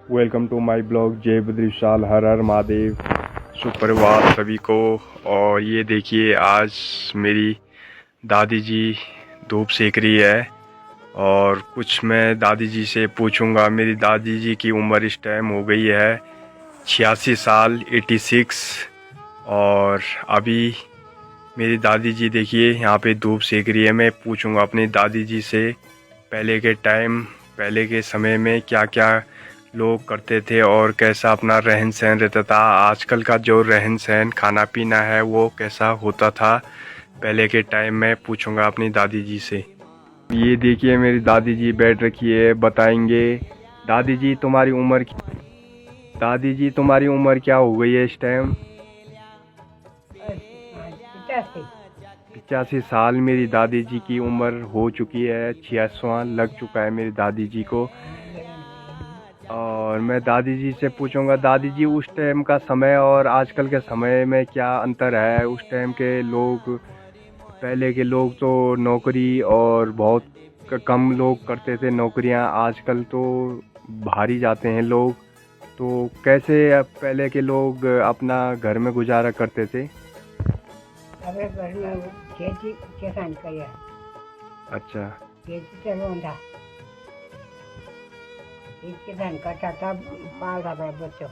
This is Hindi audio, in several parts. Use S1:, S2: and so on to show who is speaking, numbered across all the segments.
S1: Welcome to my blog. जय बद्रीशाल, हर हर महादेव। सुप्रभात सभी को। और ये देखिए, आज मेरी दादी जी धूप सेक रही है और कुछ मैं दादी जी से पूछूंगा। मेरी दादी जी की उम्र इस टाइम हो गई है 86 साल, 86। और अभी मेरी दादी जी देखिए यहाँ पे धूप सेक रही है। मैं पूछूंगा अपनी दादी जी से पहले के समय में क्या क्या लोग करते थे और कैसा अपना रहन सहन रहता था। आजकल का जो रहन सहन खाना पीना है वो कैसा होता था पहले के टाइम में, पूछूंगा अपनी दादी जी से। ये देखिए मेरी दादी जी बैठ रखी है, बताएंगे। दादी जी तुम्हारी उम्र क्या हो गई है इस टाइम? 85 साल मेरी दादी जी की उम्र हो चुकी है। 86वां लग चुका है मेरी दादी जी को। और मैं दादी जी से पूछूंगा, दादी जी उस टाइम का समय और आजकल के समय में क्या अंतर है? उस टाइम के लोग, पहले के लोग तो नौकरी और बहुत कम लोग करते थे नौकरियां। आजकल तो बाहर ही जाते हैं लोग। तो कैसे पहले के लोग अपना घर में गुजारा करते थे?
S2: अपने घर में खेती किसान किया।
S1: अच्छा।
S2: खेती चलवाता, किसान करता था, पालता था बच्चों।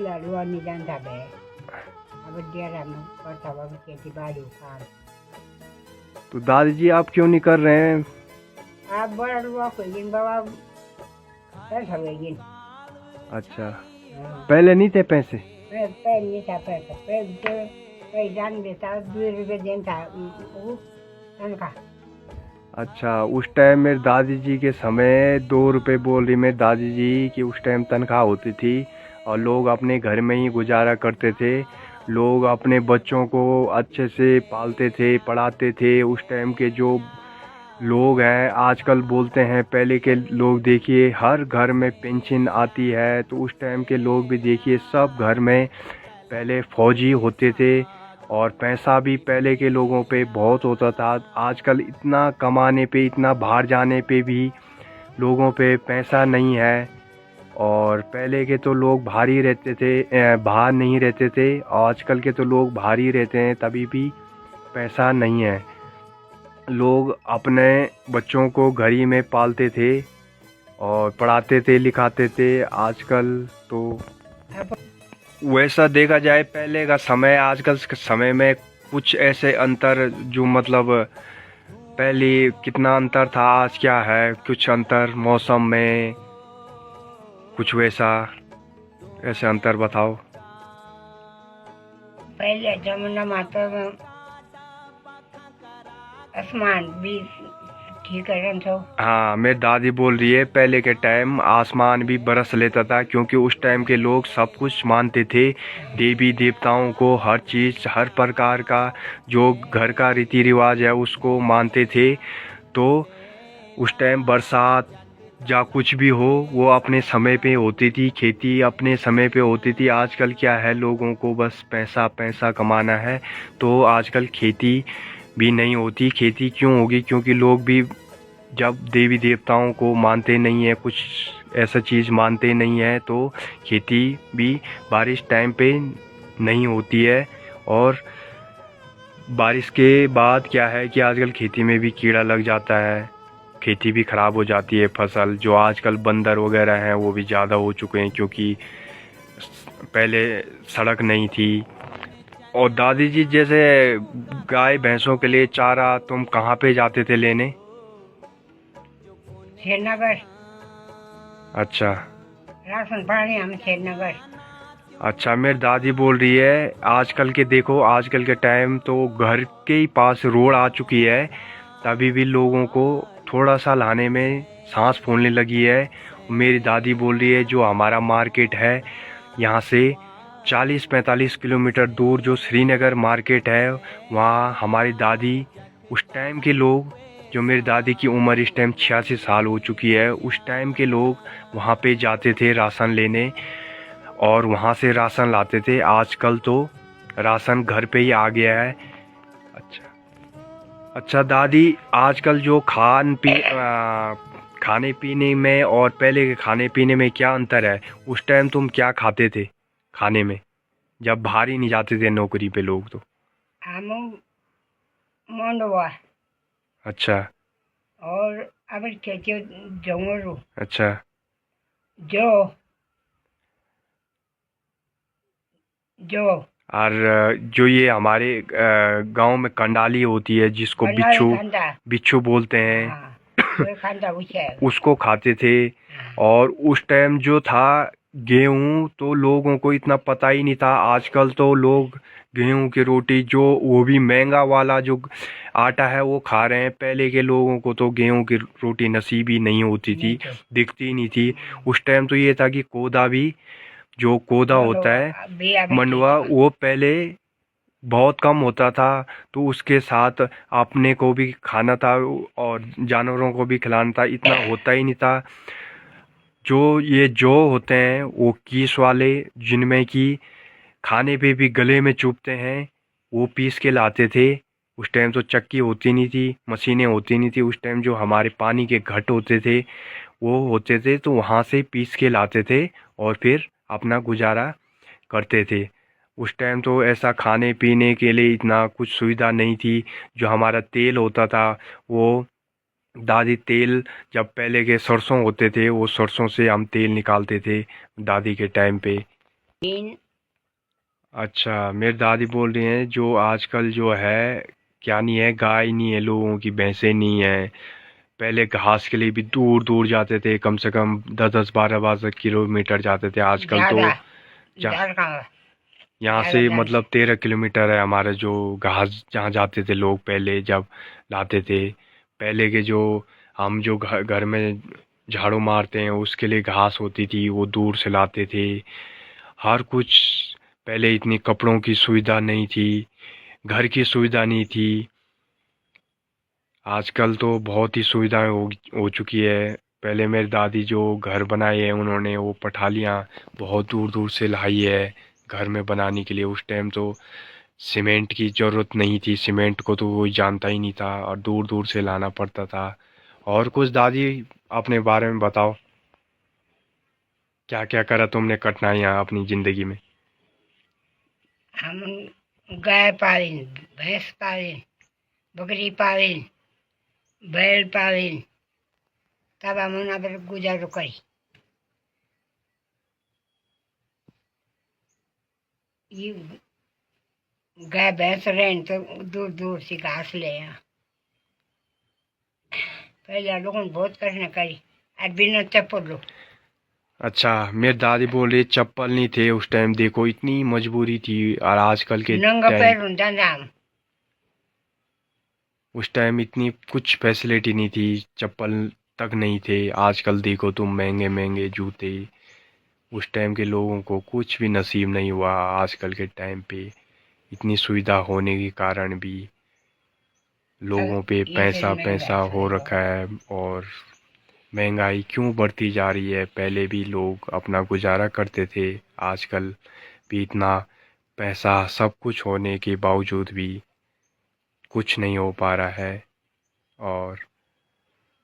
S2: लाडुआ नहीं जानता था। अब डेरा में करता हुआ खेती बाड़ी काम।
S1: तो दादी जी आप क्यों नहीं कर रहे हैं?
S2: आप बड़ा लुआ को गिन बाबा पैसा गिन।
S1: अच्छा, पहले नहीं थे पैसे?
S2: पैसे नहीं था, पैसे जान देता, 2 रुपये देता तनखा।
S1: अच्छा, उस टाइम मेरी दादी जी के समय 2 रुपये बोल रही मेरी दादी जी कि उस टाइम तनख्वाह होती थी और लोग अपने घर में ही गुजारा करते थे। लोग अपने बच्चों को अच्छे से पालते थे, पढ़ाते थे। उस टाइम के जो लोग हैं आजकल बोलते हैं, पहले के लोग देखिए हर घर में पेंशन आती है। तो उस टाइम के लोग भी देखिए सब घर में पहले फौजी होते थे और पैसा भी पहले के लोगों पे बहुत होता था। आजकल इतना कमाने पे, इतना बाहर जाने पे भी लोगों पे पैसा नहीं है। और पहले के तो लोग बाहर ही रहते थे, बाहर नहीं रहते थे। आजकल के तो लोग बाहर ही रहते हैं, तभी भी पैसा नहीं है। लोग अपने बच्चों को घर ही में पालते थे और पढ़ाते थे, लिखाते थे। आजकल तो वैसा देखा जाए पहले का समय आजकल के समय में कुछ ऐसे अंतर जो मतलब पहले कितना अंतर था, आज क्या है? कुछ अंतर मौसम में, कुछ वैसा ऐसे अंतर बताओ।
S2: पहले जमाना में तो आसमान भी ठीक है तो।
S1: हाँ, मेरी दादी बोल रही है पहले के टाइम आसमान भी बरस लेता था, क्योंकि उस टाइम के लोग सब कुछ मानते थे, देवी देवताओं को, हर चीज़, हर प्रकार का जो घर का रीति रिवाज है उसको मानते थे। तो उस टाइम बरसात या कुछ भी हो वो अपने समय पे होती थी, खेती अपने समय पे होती थी। आजकल क्या है, लोगों को बस पैसा पैसा कमाना है, तो आजकल खेती भी नहीं होती। खेती क्यों होगी? क्योंकि लोग भी जब देवी देवताओं को मानते नहीं है, कुछ ऐसा चीज़ मानते नहीं है, तो खेती भी बारिश टाइम पे नहीं होती है। और बारिश के बाद क्या है कि आजकल खेती में भी कीड़ा लग जाता है, खेती भी ख़राब हो जाती है। फसल जो आजकल बंदर वगैरह हैं वो भी ज़्यादा हो चुके हैं, क्योंकि पहले सड़क नहीं थी। और दादी जी जैसे गाय भैंसों के लिए चारा तुम कहाँ पे जाते थे लेने?
S2: श्रीनगर।
S1: अच्छा।
S2: राशन पानी हम श्रीनगर।
S1: अच्छा, मेरी दादी बोल रही है आजकल के देखो, आजकल के टाइम तो घर के ही पास रोड आ चुकी है, तभी भी लोगों को थोड़ा सा लाने में सांस फूलने लगी है। मेरी दादी बोल रही है जो हमारा मार्केट है यहाँ से 40-45 किलोमीटर दूर जो श्रीनगर मार्केट है, वहाँ हमारी दादी, उस टाइम के लोग, जो मेरी दादी की उम्र इस टाइम 86 साल हो चुकी है, उस टाइम के लोग वहाँ पे जाते थे राशन लेने और वहाँ से राशन लाते थे। आजकल तो राशन घर पे ही आ गया है। अच्छा। अच्छा दादी, आजकल जो खाने पीने में और पहले के खाने पीने में क्या अंतर है? उस टाइम तुम क्या खाते थे खाने में, जब बाहर ही नहीं जाते थे नौकरी पे लोग तो?
S2: हम मंडवा
S1: अच्छा
S2: और अब खेती जंगल
S1: अच्छा।
S2: जो जो
S1: और जो ये हमारे गांव में कंडाली होती है जिसको
S2: कन्नड़
S1: बिच्छू
S2: खंडा,
S1: बिच्छू बोलते हैं,
S2: हाँ वो खंडा उसे
S1: उसको खाते थे। और उस टाइम जो था गेहूं तो लोगों को इतना पता ही नहीं था। आजकल तो लोग गेहूं की रोटी, जो वो भी महंगा वाला जो आटा है, वो खा रहे हैं। पहले के लोगों को तो गेहूं की रोटी नसीब ही नहीं होती थी,
S2: नहीं थे।
S1: दिखती ही नहीं थी। उस टाइम तो ये था कि कोदा भी, जो कोदा होता है
S2: बिया में
S1: मंडवा,
S2: खेती
S1: वो पहले बहुत कम होता था। तो उसके साथ अपने को भी खाना था और जानवरों को भी खिलाना था, इतना होता ही नहीं था। जो ये जौ होते हैं वो कीस वाले, जिनमें कि खाने पे भी गले में चुभते हैं, वो पीस के लाते थे। उस टाइम तो चक्की होती नहीं थी, मशीनें होती नहीं थी। उस टाइम जो हमारे पानी के घट होते थे वो होते थे, तो वहाँ से पीस के लाते थे और फिर अपना गुजारा करते थे। उस टाइम तो ऐसा खाने पीने के लिए इतना कुछ सुविधा नहीं थी। जो हमारा तेल होता था वो दादी तेल, जब पहले के सरसों होते थे वो सरसों से हम तेल निकालते थे दादी के टाइम पे।
S2: तीन
S1: अच्छा, मेरी दादी बोल रही हैं जो आजकल जो है क्या नहीं है, गाय नहीं है लोगों की, भैंसें नहीं है। पहले घास के लिए भी दूर दूर जाते थे, कम से कम 10-12 किलोमीटर जाते थे। आजकल तो
S2: ज्यादा
S1: जा
S2: ज्यादा
S1: यहाँ
S2: ज्यादा
S1: से
S2: ज्यादा
S1: मतलब 13 किलोमीटर है हमारे जो घास जहाँ जाते थे लोग पहले जब लाते थे। पहले के जो हम जो घर घर में झाड़ू मारते हैं उसके लिए घास होती थी, वो दूर से लाते थे। हर कुछ पहले, इतनी कपड़ों की सुविधा नहीं थी, घर की सुविधा नहीं थी। आजकल तो बहुत ही सुविधाएं हो चुकी है। पहले मेरी दादी जो घर बनाए हैं उन्होंने, वो पठालियाँ बहुत दूर दूर से लाई है घर में बनाने के लिए। उस टाइम तो सीमेंट की ज़रूरत नहीं थी, सीमेंट को तो कोई जानता ही नहीं था और दूर दूर से लाना पड़ता था। और कुछ दादी अपने बारे में बताओ, क्या क्या करा तुमने कठिनाइयाँ अपनी ज़िंदगी में?
S2: हम गाय पालिन, भैंस पालिन, बकरी पालिन, बैल पालिन, तब हम उन्हें पर गुजारो करी। ये गाय भैंस रहे तो दूर दूर से घास ले यहाँ। पहले लोगों ने बहुत कठिनाई करी और बिना चप्पल लो।
S1: अच्छा, मेरी दादी बोल रही चप्पल नहीं थे उस टाइम, देखो इतनी मजबूरी थी। और आजकल के
S2: नंगा
S1: टाइम,
S2: पैर होता था हम।
S1: उस टाइम इतनी कुछ फैसिलिटी नहीं थी, चप्पल तक नहीं थे। आजकल देखो तुम महंगे महंगे जूते। उस टाइम के लोगों को कुछ भी नसीब नहीं हुआ आजकल के टाइम पे। इतनी सुविधा होने के कारण भी लोगों पे
S2: ये फिर
S1: पैसा पैसा
S2: महंगाई
S1: हो
S2: सुन लो।
S1: रखा है। और महंगाई क्यों बढ़ती जा रही है? पहले भी लोग अपना गुजारा करते थे, आजकल भी इतना पैसा सब कुछ होने के बावजूद भी कुछ नहीं हो पा रहा है। और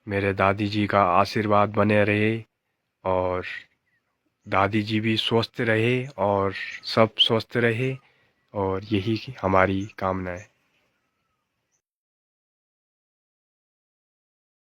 S1: मेरे दादी जी का आशीर्वाद बने रहे और दादी जी भी स्वस्थ रहे और सब स्वस्थ रहे, और यही हमारी कामना है।